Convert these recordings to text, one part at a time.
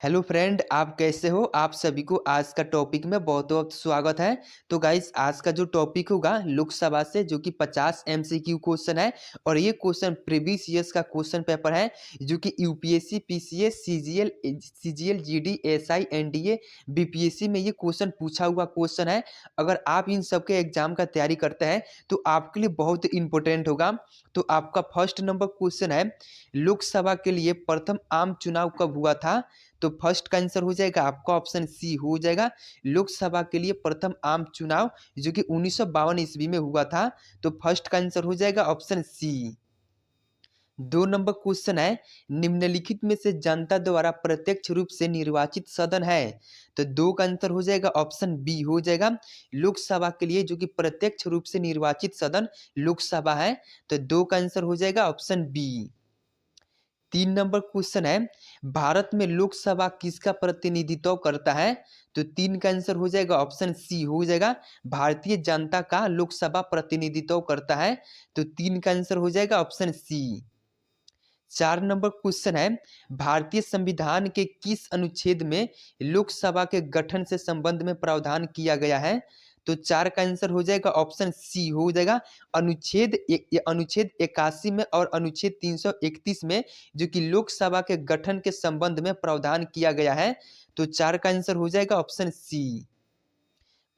Hello friend, आप कैसे हो? आप सभी को आज का टॉपिक में बहुत बहुत स्वागत है। तो गाइस, आज का जो टॉपिक होगा लोकसभा से, जो कि 50 एमसीक्यू क्वेश्चन है। और ये क्वेश्चन प्रीवियस ईयर्स का क्वेश्चन पेपर है, जो कि UPSC, PCS, CGL, GD, SI, NDA, BPSC में ये क्वेश्चन पूछा हुआ क्वेश्चन है। अगर आप इन सबके एग्जाम का तैयारी करते हैं तो आपके लिए बहुत इंपॉर्टेंट होगा। तो आपका फर्स्ट नंबर क्वेश्चन है, लोकसभा के लिए प्रथम आम चुनाव कब हुआ था? तो फर्स्ट का आंसर हो जाएगा आपका ऑप्शन सी हो जाएगा। लोकसभा के लिए प्रथम आम चुनाव जो कि 1952 ईस्वी में हुआ था। तो फर्स्ट का आंसर हो जाएगा ऑप्शन सी। 2 नंबर क्वेश्चन है, निम्नलिखित में से जनता द्वारा प्रत्यक्ष रूप से निर्वाचित सदन है? तो दो का आंसर हो जाएगा ऑप्शन बी हो जाएगा। लोकसभा के लिए जो कि प्रत्यक्ष रूप से निर्वाचित सदन लोकसभा है, तो दो का आंसर हो जाएगा ऑप्शन बी। 3 नंबर क्वेश्चन है, भारत में लोकसभा किसका प्रतिनिधित्व करता है? तो तीन का आंसर हो जाएगा ऑप्शन सी हो जाएगा। भारतीय जनता का लोकसभा प्रतिनिधित्व करता है। तो तीन का आंसर हो जाएगा ऑप्शन सी। 4 नंबर क्वेश्चन है, भारतीय संविधान के किस अनुच्छेद में लोकसभा के गठन से संबंध में प्रावधान किया गया है? तो चार का आंसर हो जाएगा ऑप्शन सी हो जाएगा। अनुच्छेद 81 में और अनुच्छेद 331 में, जो कि लोकसभा के गठन के संबंध में प्रावधान किया गया है। तो चार का आंसर हो जाएगा ऑप्शन सी।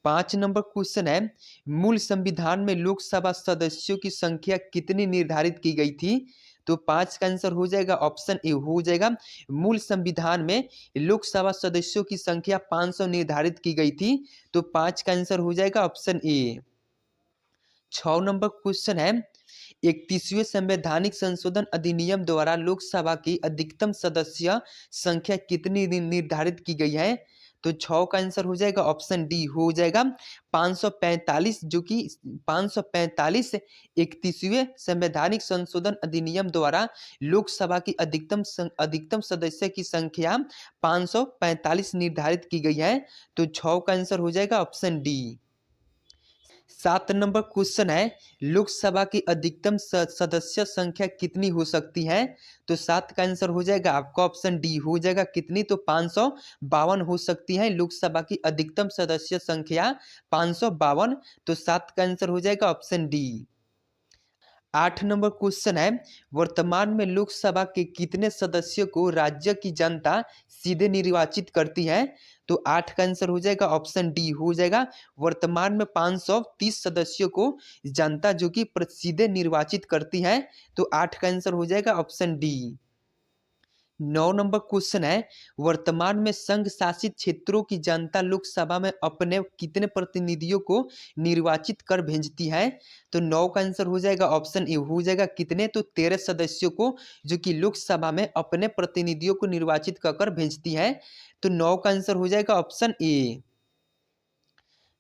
5 नंबर क्वेश्चन है, मूल संविधान में लोकसभा सदस्यों की संख्या कितनी निर्धारित की गई थी? तो पांच का आंसर हो जाएगा ऑप्शन ए हो जाएगा। मूल संविधान में लोकसभा सदस्यों की संख्या 500 निर्धारित की गई थी। तो पांच का आंसर हो जाएगा ऑप्शन ए। 6 नंबर क्वेश्चन है, 31वें संवैधानिक संशोधन अधिनियम द्वारा लोकसभा की अधिकतम सदस्य संख्या कितनी निर्धारित की गई है? तो 6 का आंसर हो जाएगा ऑप्शन डी हो जाएगा 545, जो कि 545 31वें संवैधानिक संशोधन अधिनियम द्वारा लोकसभा की अधिकतम सदस्य की संख्या 545 निर्धारित की गई है। तो 6 का आंसर हो जाएगा ऑप्शन डी। 7 नंबर क्वेश्चन है, लोकसभा की अधिकतम सदस्य संख्या कितनी हो सकती है? तो सात का आंसर हो जाएगा आपका ऑप्शन डी हो जाएगा। कितनी? तो 552 हो सकती है लोकसभा की अधिकतम सदस्य संख्या 552। तो सात का आंसर हो जाएगा ऑप्शन डी। 8 नंबर क्वेश्चन है, वर्तमान में लोकसभा के कितने सदस्यों को राज्य की जनता सीधे निर्वाचित करती है? तो आठ का आंसर हो जाएगा ऑप्शन डी हो जाएगा। वर्तमान में 530 सदस्यों को जनता जो कि सीधे निर्वाचित करती है। तो आठ का आंसर हो जाएगा ऑप्शन डी। 9 नंबर क्वेश्चन है, वर्तमान में संघ शासित क्षेत्रों की जनता लोकसभा में अपने कितने प्रतिनिधियों को निर्वाचित कर भेजती है? तो 9 का आंसर हो जाएगा ऑप्शन ए हो जाएगा। कितने? तो 13 सदस्यों को जो कि लोकसभा में अपने प्रतिनिधियों को निर्वाचित कर भेजती है। तो 9 का आंसर हो जाएगा ऑप्शन ए।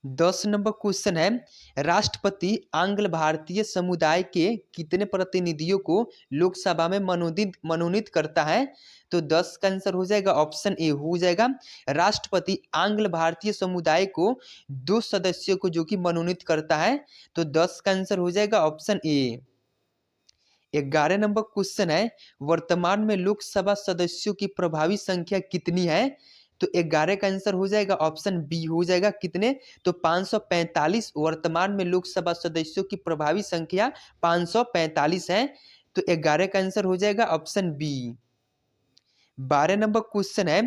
10 नंबर क्वेश्चन है, राष्ट्रपति आंग्ल भारतीय समुदाय के कितने प्रतिनिधियों को लोकसभा में मनोनीत करता है? तो 10 का आंसर हो जाएगा ऑप्शन ए हो जाएगा। राष्ट्रपति आंग्ल भारतीय समुदाय को 2 सदस्यों को जो कि मनोनीत करता है। तो 10 का आंसर हो जाएगा ऑप्शन ए। 11 नंबर क्वेश्चन है, वर्तमान में लोकसभा सदस्यों की प्रभावी संख्या कितनी है? तो 11 का आंसर हो जाएगा ऑप्शन बी हो जाएगा। कितने? तो 545 वर्तमान में लोकसभा सदस्यों की प्रभावी संख्या 545 है। तो 11 का आंसर हो जाएगा ऑप्शन बी। 12 नंबर क्वेश्चन है,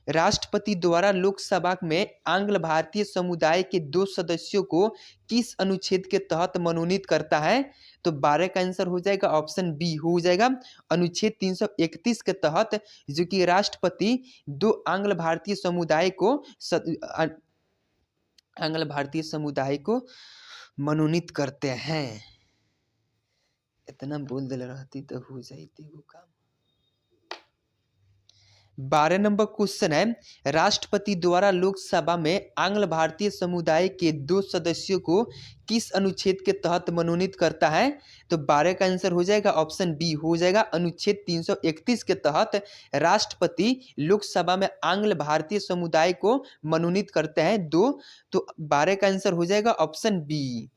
राष्ट्रपति द्वारा लोकसभा में आंग्ल भारतीय समुदाय के 2 सदस्यों को किस अनुच्छेद के तहत मनोनीत करता है? तो 12 का आंसर हो जाएगा ऑप्शन बी हो जाएगा। अनुच्छेद 331 के तहत जो कि राष्ट्रपति दो आंग्ल भारतीय समुदाय को मनोनीत करते हैं। इतना बोल दे रहती तो हो जाती वो काम। 12 नंबर क्वेश्चन है, राष्ट्रपति द्वारा लोकसभा में आंग्ल भारतीय समुदाय के 2 सदस्यों को किस अनुच्छेद के तहत मनोनीत करता है? तो 12 का आंसर हो जाएगा ऑप्शन बी हो जाएगा। अनुच्छेद 331 के तहत राष्ट्रपति लोकसभा में आंग्ल भारतीय समुदाय को मनोनीत करते हैं 2। तो 12 का आंसर हो जाएगा ऑप्शन बी।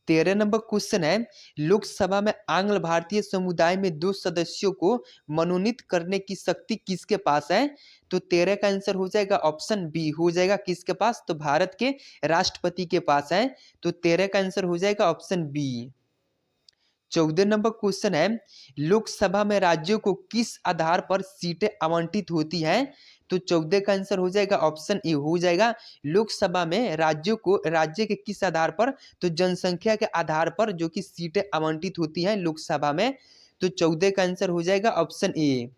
13 नंबर क्वेश्चन है, लोकसभा में आंग्ल भारतीय समुदाय में 2 सदस्यों को मनोनीत करने की शक्ति किसके पास है? तो 13 का आंसर हो जाएगा ऑप्शन बी, हो जाएगा किसके पास? तो भारत के राष्ट्रपति के पास है। तो 13 का आंसर हो जाएगा ऑप्शन बी। 14 नंबर क्वेश्चन है, लोकसभा में राज्यों को किस आधार पर सीटें आवंटित होती हैं? तो 14 का आंसर हो जाएगा ऑप्शन ए, हो जाएगा लोकसभा में राज्यों को राज्य के किस आधार पर? तो जनसंख्या के आधार पर जो कि सीटें आवंटित होती हैं लोकसभा में। तो 14 का आंसर हो जाएगा ऑप्शन ए।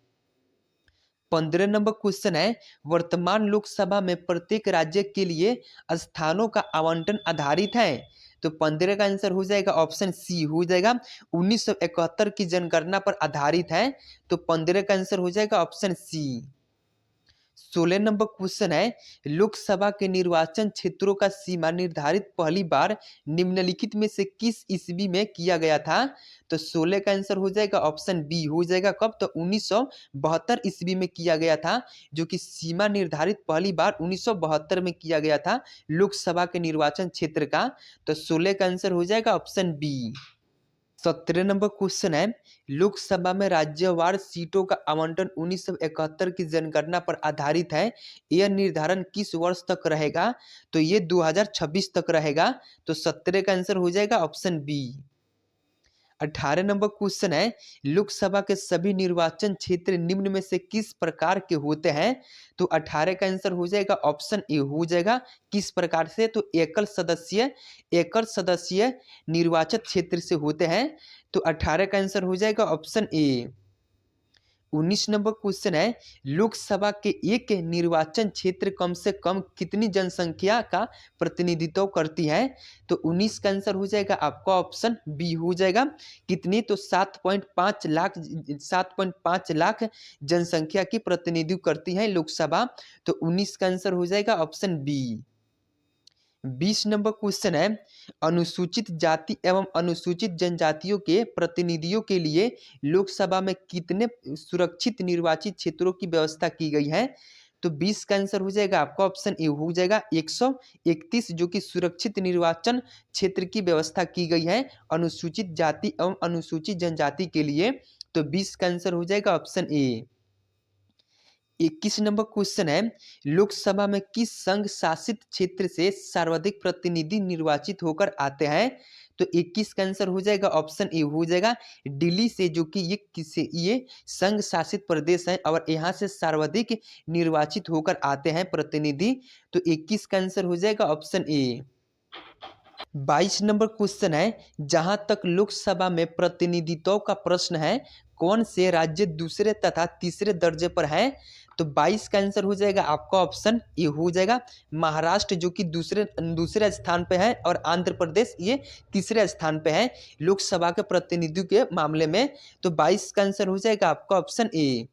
15 नंबर क्वेश्चन है, वर्तमान लोकसभा में प्रत्येक राज्य के लिए स्थानों का आवंटन आधारित है? तो 15 का आंसर हो जाएगा ऑप्शन सी, हो जाएगा 1971 की जनगणना पर आधारित है। तो 15 का आंसर हो जाएगा ऑप्शन सी। 16 नंबर क्वेश्चन है, लोकसभा के निर्वाचन क्षेत्रों का सीमा निर्धारित पहली बार निम्नलिखित में से किस ईस्वी में किया गया था? तो 16 का आंसर हो जाएगा ऑप्शन बी, हो जाएगा कब? तो 1972 ईस्वी में किया गया था, जो कि सीमा निर्धारित पहली बार 1972 में किया गया था लोकसभा के निर्वाचन क्षेत्र का। तो 16 का आंसर हो जाएगा ऑप्शन बी। 17 नंबर क्वेश्चन है, लोकसभा में राज्यवार सीटों का आवंटन 1971 की जनगणना पर आधारित है। यह निर्धारण किस वर्ष तक रहेगा? तो ये 2026 तक रहेगा। तो 17 का आंसर हो जाएगा ऑप्शन बी। 18 नंबर क्वेश्चन है, लोकसभा के सभी निर्वाचन क्षेत्र निम्न में से किस प्रकार के होते हैं? तो 18 का आंसर हो जाएगा ऑप्शन ए, हो जाएगा किस प्रकार से? तो एकल सदस्यीय निर्वाचन क्षेत्र से होते हैं। तो 18 का आंसर हो जाएगा ऑप्शन ए। 19 नंबर क्वेश्चन है, लोकसभा के एक निर्वाचन क्षेत्र कम से कम कितनी जनसंख्या का प्रतिनिधित्व करती है? तो 19 का आंसर हो जाएगा आपका ऑप्शन बी, हो जाएगा कितनी? तो 7.5 लाख जनसंख्या की प्रतिनिधित्व करती है लोकसभा। तो 19 का आंसर हो जाएगा ऑप्शन बी। 20 नंबर क्वेश्चन है, अनुसूचित जाति एवं अनुसूचित जनजातियों के प्रतिनिधियों के लिए लोकसभा में कितने सुरक्षित निर्वाचित क्षेत्रों की व्यवस्था की गई है? तो 20 का आंसर हो जाएगा आपका ऑप्शन ए, हो जाएगा 131 जो कि सुरक्षित निर्वाचन क्षेत्र की व्यवस्था की गई है अनुसूचित जाति एवं अनुसूचित जनजाति के लिए। तो 20 का आंसर हो जाएगा ऑप्शन ए। 21 नंबर क्वेश्चन है, लोकसभा में किस संघ शासित क्षेत्र से सर्वाधिक प्रतिनिधि निर्वाचित होकर आते हैं? तो 21 का आंसर हो जाएगा ऑप्शन ए, हो जाएगा दिल्ली से, जो कि ये संघ शासित प्रदेश है और यहाँ से सर्वाधिक निर्वाचित होकर आते हैं प्रतिनिधि। तो 21 का आंसर हो जाएगा ऑप्शन ए। 22 नंबर क्वेश्चन है, जहां तक लोकसभा में प्रतिनिधित्व का प्रश्न है, कौन से राज्य दूसरे तथा तीसरे दर्जे पर है? तो 22 का आंसर हो जाएगा आपका ऑप्शन ए, हो जाएगा महाराष्ट्र, जो कि दूसरे स्थान पे है और आंध्र प्रदेश ये तीसरे स्थान पे है लोकसभा के प्रतिनिधित्व के मामले में। तो 22 का आंसर हो जाएगा आपका ऑप्शन ए।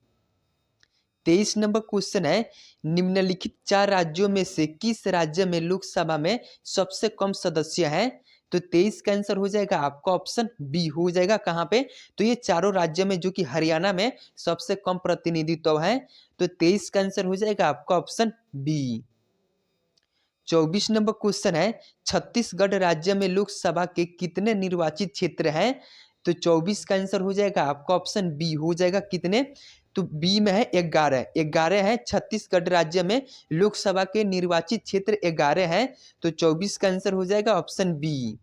23 नंबर क्वेश्चन है, निम्नलिखित 4 राज्यों में से किस राज्य में लोकसभा में सबसे कम सदस्य हैं? तो 23 का आंसर हो जाएगा आपका ऑप्शन बी, हो जाएगा कहाँ पे? तो ये चारों राज्य में, जो कि हरियाणा में सबसे कम प्रतिनिधित्व है। तो 23 का आंसर हो जाएगा आपका ऑप्शन बी। 24 नंबर क्वेश्चन है, छत्तीसगढ़ राज्य में लोकसभा के कितने निर्वाचित क्षेत्र हैं? तो 24 का आंसर हो जाएगा आपका ऑप्शन बी, हो जाएगा कितने? तो बी में है 11 है छत्तीसगढ़ राज्य में लोकसभा के निर्वाचित क्षेत्र 11 हैं। तो 24 का आंसर हो जाएगा ऑप्शन बी।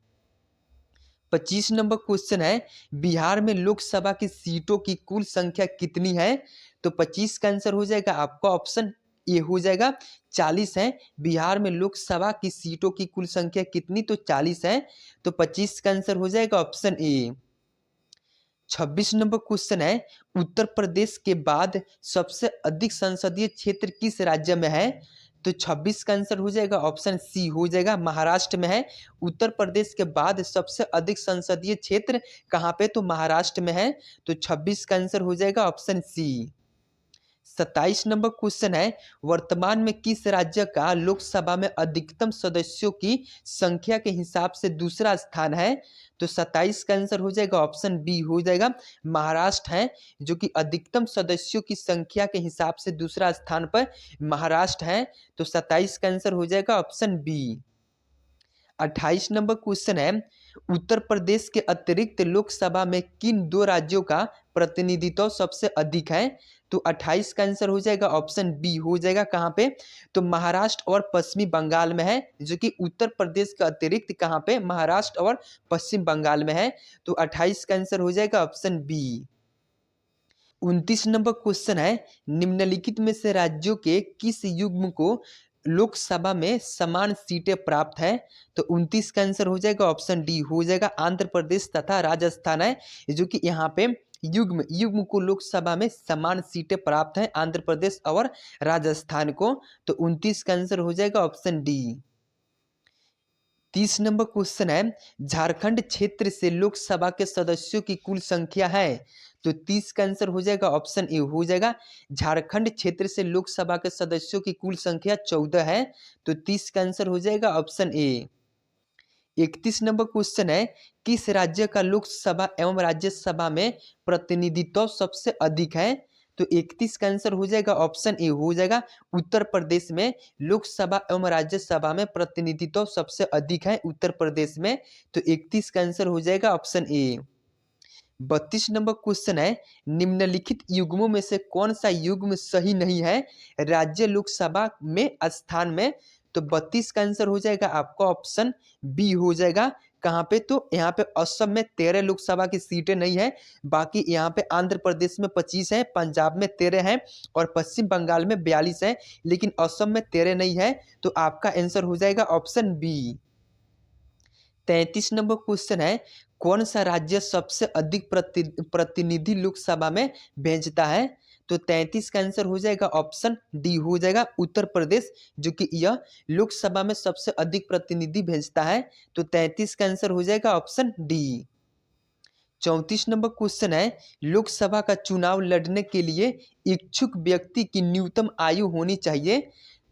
25 नंबर क्वेश्चन है, बिहार में लोकसभा की सीटों की कुल संख्या कितनी है? तो 25 का आंसर हो जाएगा आपका ऑप्शन ए, हो जाएगा 40 है। बिहार में लोकसभा की सीटों की कुल संख्या कितनी? तो 40 है। तो 25 का आंसर हो जाएगा ऑप्शन ए। 26 नंबर क्वेश्चन है, उत्तर प्रदेश के बाद सबसे अधिक संसदीय क्षेत्र किस राज्य में है? तो 26 का आंसर हो जाएगा ऑप्शन सी, हो जाएगा महाराष्ट्र में है। उत्तर प्रदेश के बाद सबसे अधिक संसदीय क्षेत्र कहाँ पे? तो महाराष्ट्र में है। तो 26 का आंसर हो जाएगा ऑप्शन सी। 27 नंबर क्वेश्चन है, वर्तमान में किस राज्य का लोकसभा में अधिकतम सदस्यों की संख्या के हिसाब से दूसरा स्थान है? तो 27 का आंसर हो जाएगा ऑप्शन बी, हो जाएगा महाराष्ट्र है, जो कि अधिकतम सदस्यों की संख्या के हिसाब से दूसरा स्थान पर महाराष्ट्र है। तो 27 का आंसर हो जाएगा ऑप्शन बी। 28 नंबर क्वेश्चन है, उत्तर प्रदेश के अतिरिक्त लोकसभा में किन दो राज्यों का प्रतिनिधित्व सबसे अधिक है? तो 28 का आंसर हो जाएगा ऑप्शन बी हो जाएगा। कहाँ पे? तो महाराष्ट्र और पश्चिमी बंगाल में है, जो कि उत्तर प्रदेश के अतिरिक्त कहाँ पे? महाराष्ट्र और पश्चिम बंगाल में है। तो 28 का आंसर हो जाएगा ऑप्शन बी। 29 नंबर क्वेश्चन है, निम्नलिखित में से राज्यों के किस युग्म को लोकसभा में समान सीटें प्राप्त हैं? तो 29 का आंसर हो जाएगा ऑप्शन डी हो जाएगा। आंध्र प्रदेश तथा राजस्थान है, जो कि यहाँ पे युग्म युग्म को लोकसभा में समान सीटें प्राप्त हैं, आंध्र प्रदेश और राजस्थान को। तो 29 का आंसर हो जाएगा ऑप्शन डी। 30 नंबर क्वेश्चन है, झारखंड क्षेत्र से लोकसभा के सदस्यों की कुल संख्या है? तो 30 का आंसर हो जाएगा ऑप्शन ए हो जाएगा। झारखंड क्षेत्र से लोकसभा के सदस्यों की कुल संख्या 14 है। तो 30 का आंसर हो जाएगा ऑप्शन ए। 31 नंबर क्वेश्चन है, किस राज्य का लोकसभा एवं राज्यसभा में प्रतिनिधित्व सबसे अधिक है? तो 31 का आंसर हो जाएगा ऑप्शन ए हो जाएगा। उत्तर प्रदेश में लोकसभा एवं राज्यसभा में प्रतिनिधित्व सबसे अधिक है उत्तर प्रदेश में। तो 31 का आंसर हो जाएगा ऑप्शन ए। 32 नंबर क्वेश्चन है, निम्नलिखित युग्मों में से कौन सा युग्म सही नहीं है राज्य लोकसभा में स्थान में? तो 32 का आंसर हो जाएगा आपका ऑप्शन बी हो जाएगा। कहाँ पे? तो यहाँ पे असम में 13 लोकसभा की सीटें नहीं है, बाकी यहाँ पे आंध्र प्रदेश में 25 है, पंजाब में 13 है और पश्चिम बंगाल में 42 है, लेकिन असम में 13 नहीं है। तो आपका आंसर हो जाएगा ऑप्शन बी। 33 नंबर क्वेश्चन है, कौन सा राज्य सबसे अधिक प्रतिनिधि लोकसभा में भेजता है? तो 33 का आंसर हो जाएगा ऑप्शन डी हो जाएगा। उत्तर प्रदेश, जो कि यह लोकसभा में सबसे अधिक प्रतिनिधि भेजता है। तो 33 का आंसर हो जाएगा ऑप्शन डी। 34 नंबर क्वेश्चन है, लोकसभा का चुनाव लड़ने के लिए इच्छुक व्यक्ति की न्यूनतम आयु होनी चाहिए?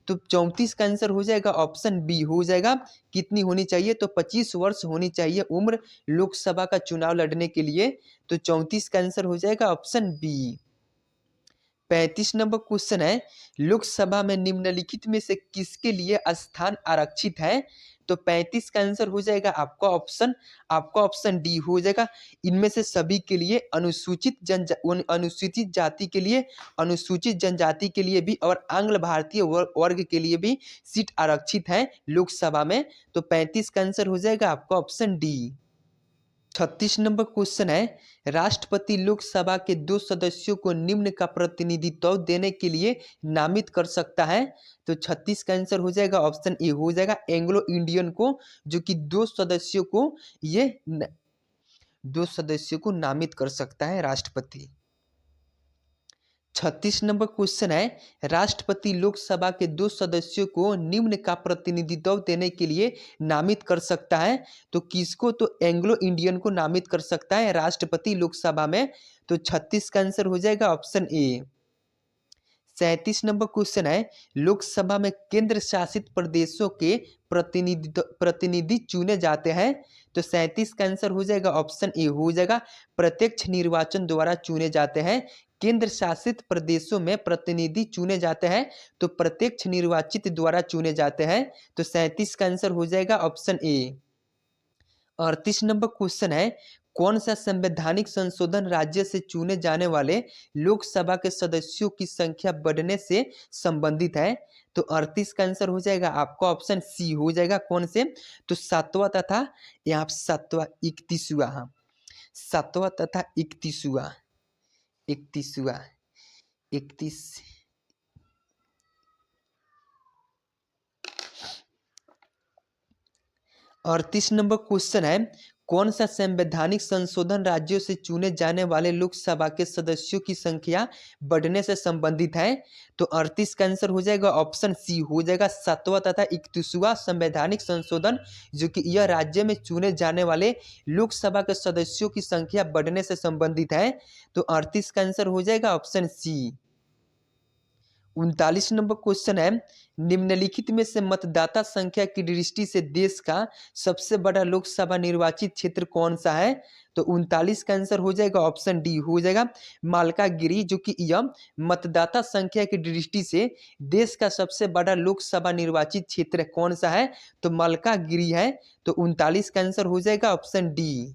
तो 34 का आंसर हो जाएगा ऑप्शन बी हो जाएगा। कितनी होनी चाहिए? तो 25 वर्ष होनी चाहिए उम्र लोकसभा का चुनाव लड़ने के लिए। तो 34 का आंसर हो जाएगा ऑप्शन बी। 35 नंबर क्वेश्चन है, लोकसभा में निम्नलिखित में से किसके लिए स्थान आरक्षित है? तो 35 का आंसर हो जाएगा आपका ऑप्शन डी हो जाएगा। इनमें से सभी के लिए अनुसूचित जाति के लिए, अनुसूचित जनजाति के लिए भी और आंग्ल भारतीय वर्ग के लिए भी सीट आरक्षित है लोकसभा में। तो 35 का आंसर हो जाएगा आपका ऑप्शन डी। 36 नंबर क्वेश्चन है, राष्ट्रपति लोकसभा के 2 सदस्यों को निम्न का प्रतिनिधित्व देने के लिए नामित कर सकता है? तो 36 का आंसर हो जाएगा ऑप्शन ए हो जाएगा। एंग्लो इंडियन को, जो कि 2 सदस्यों को नामित कर सकता है राष्ट्रपति। 36 नंबर क्वेश्चन है, राष्ट्रपति लोकसभा के 2 सदस्यों को निम्न का प्रतिनिधित्व देने के लिए नामित कर सकता है? तो किसको? तो एंग्लो इंडियन को नामित कर सकता है राष्ट्रपति लोकसभा में। तो 36 का आंसर हो जाएगा ऑप्शन ए। 37 नंबर क्वेश्चन है, लोकसभा में केंद्र शासित प्रदेशों के प्रतिनिधि चुने जाते हैं? तो 37 का आंसर हो जाएगा ऑप्शन ए हो जाएगा। प्रत्यक्ष निर्वाचन द्वारा चुने जाते हैं। केंद्र शासित प्रदेशों में प्रतिनिधि चुने जाते हैं तो प्रत्यक्ष निर्वाचित द्वारा चुने जाते हैं। तो 37 का आंसर हो जाएगा ऑप्शन ए। 38 नंबर क्वेश्चन है, कौन सा संवैधानिक संशोधन राज्य से चुने जाने वाले लोकसभा के सदस्यों की संख्या बढ़ने से संबंधित है? तो 38 का आंसर हो जाएगा आपका ऑप्शन सी हो जाएगा। कौन से? तो 7वां तथा 31वां, हाँ 7वां तथा 31वां 38 नंबर क्वेश्चन है, कौन सा संवैधानिक संशोधन राज्यों से चुने जाने वाले लोकसभा के सदस्यों की संख्या बढ़ने से संबंधित है? तो 38 का आंसर हो जाएगा ऑप्शन सी हो जाएगा। 7वां तथा 31वां संवैधानिक संशोधन, जो कि यह राज्य में चुने जाने वाले लोकसभा के सदस्यों की संख्या बढ़ने से संबंधित है। तो 38 का आंसर हो जाएगा ऑप्शन सी। 39 नंबर क्वेश्चन है, निम्नलिखित में से मतदाता संख्या की दृष्टि से देश का सबसे बड़ा लोकसभा निर्वाचित क्षेत्र कौन सा है? तो 39 का आंसर हो जाएगा ऑप्शन डी हो जाएगा मालकागिरी, जो कि यह मतदाता संख्या की दृष्टि से देश का सबसे बड़ा लोकसभा निर्वाचित क्षेत्र कौन सा है? तो मालकागिरी है। तो 39 का आंसर हो जाएगा ऑप्शन डी।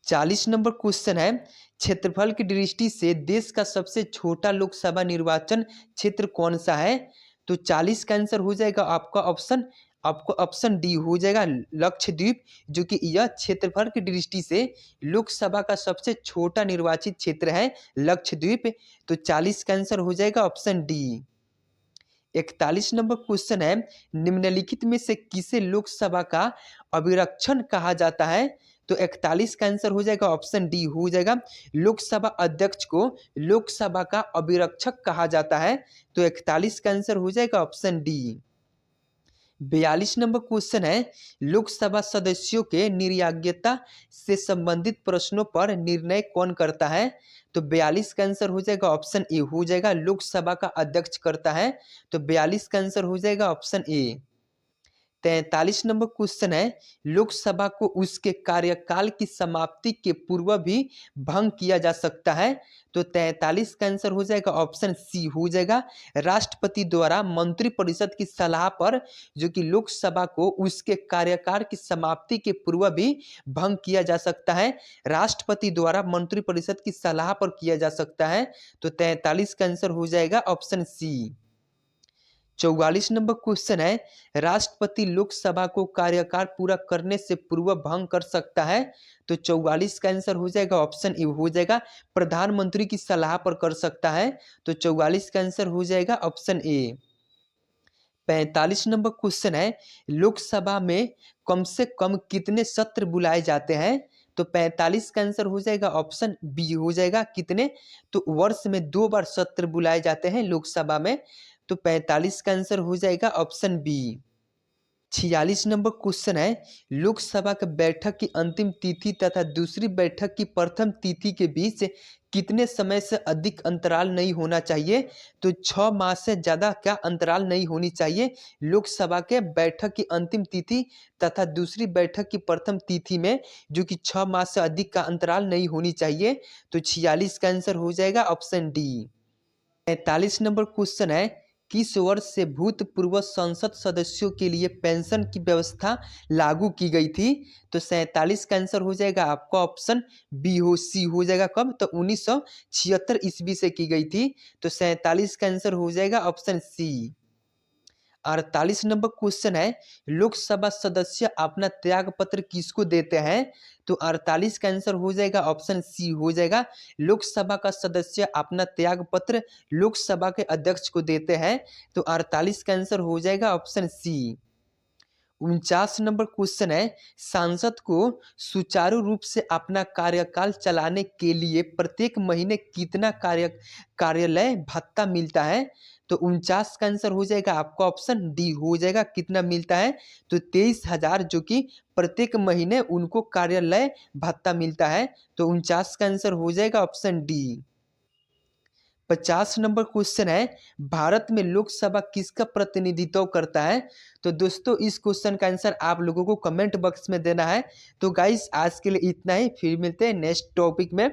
40 नंबर क्वेश्चन है, क्षेत्रफल की दृष्टि से देश का सबसे छोटा लोकसभा निर्वाचन क्षेत्र कौन सा है? तो 40 का आंसर हो जाएगा आपको ऑप्शन डी हो जाएगा लक्षद्वीप, जो कि यह क्षेत्रफल की दृष्टि से लोकसभा का सबसे छोटा निर्वाचित क्षेत्र है लक्षद्वीप। तो 40 का आंसर हो जाएगा ऑप्शन डी। 41 नंबर क्वेश्चन है, निम्नलिखित में से किसे लोकसभा का अभिरक्षण कहा जाता है? तो 41 का आंसर हो जाएगा ऑप्शन डी हो जाएगा लोकसभा अध्यक्ष को लोकसभा का अभिरक्षक कहा जाता है। तो 41 का आंसर हो जाएगा ऑप्शन डी। 42 नंबर क्वेश्चन है, लोकसभा सदस्यों के निर्याज्ञता से संबंधित प्रश्नों पर निर्णय कौन करता है? तो 42 का आंसर हो जाएगा ऑप्शन ए हो जाएगा लोकसभा का अध्यक्ष करता है। तो 42 का आंसर हो जाएगा ऑप्शन ए। 43 नंबर क्वेश्चन है, लोकसभा को उसके कार्यकाल की समाप्ति के पूर्व भी भंग किया जा सकता है? तो 43 का आंसर हो जाएगा ऑप्शन सी हो जाएगा राष्ट्रपति द्वारा मंत्रिपरिषद की सलाह पर, जो कि लोकसभा को उसके कार्यकाल की समाप्ति के पूर्व भी भंग किया जा सकता है। राष्ट्रपति द्वारा मंत्रिपरिषद की सलाह पर किया जा सकता है। तो 43 का आंसर हो जाएगा ऑप्शन सी। 44 नंबर क्वेश्चन है, राष्ट्रपति लोकसभा को कार्यकाल पूरा करने से पूर्व भंग कर सकता है? तो 44 का आंसर हो जाएगा ऑप्शन ए हो जाएगा प्रधानमंत्री की सलाह पर कर सकता है। तो 44 का आंसर हो जाएगा ऑप्शन ए। 45 नंबर क्वेश्चन है, लोकसभा में कम से कम कितने सत्र बुलाए जाते हैं? तो 45 का आंसर हो जाएगा ऑप्शन बी हो जाएगा कितने? तो वर्ष में 2 बार सत्र बुलाए जाते हैं लोकसभा में। तो 45 का आंसर हो जाएगा ऑप्शन बी। 46 नंबर क्वेश्चन है, लोकसभा की बैठक की अंतिम तिथि तथा दूसरी बैठक की प्रथम तिथि के बीच कितने समय से अधिक अंतराल नहीं होना चाहिए? तो 6 माह से ज़्यादा क्या अंतराल नहीं होनी चाहिए लोकसभा के बैठक की अंतिम तिथि तथा दूसरी बैठक की प्रथम तिथि में, जो कि 6 माह से अधिक का अंतराल नहीं होनी चाहिए। तो 46 का आंसर हो जाएगा ऑप्शन डी। 45 नंबर क्वेश्चन है, किस वर्ष से भूतपूर्व संसद सदस्यों के लिए पेंशन की व्यवस्था लागू की गई थी? तो 47 का आंसर हो जाएगा आपका ऑप्शन बी हो सी हो जाएगा कब? तो 1976 ईस्वी से की गई थी। तो 47 का आंसर हो जाएगा ऑप्शन सी। 48 नंबर क्वेश्चन है, लोकसभा सदस्य अपना त्याग पत्र किसको देते हैं? तो 48 का आंसर हो जाएगा ऑप्शन सी हो जाएगा लोकसभा का सदस्य अपना त्याग पत्र लोकसभा के अध्यक्ष को देते हैं। तो 48 का आंसर हो जाएगा ऑप्शन सी। 49 नंबर क्वेश्चन है, सांसद को सुचारू रूप से अपना कार्यकाल चलाने के लिए प्रत्येक महीने कितना कार्यालय भत्ता मिलता है? तो 49 का आंसर हो जाएगा आपका ऑप्शन डी हो जाएगा कितना मिलता है? तो 23,000, जो कि प्रत्येक महीने उनको कार्यालय भत्ता मिलता है। तो 49 का आंसर हो जाएगा ऑप्शन डी। 50 नंबर क्वेश्चन है, भारत में लोकसभा किसका प्रतिनिधित्व करता है? तो दोस्तों इस क्वेश्चन का आंसर आप लोगों को कमेंट बॉक्स में देना है। तो गाइस आज के लिए इतना ही, फिर मिलते हैं नेक्स्ट टॉपिक में।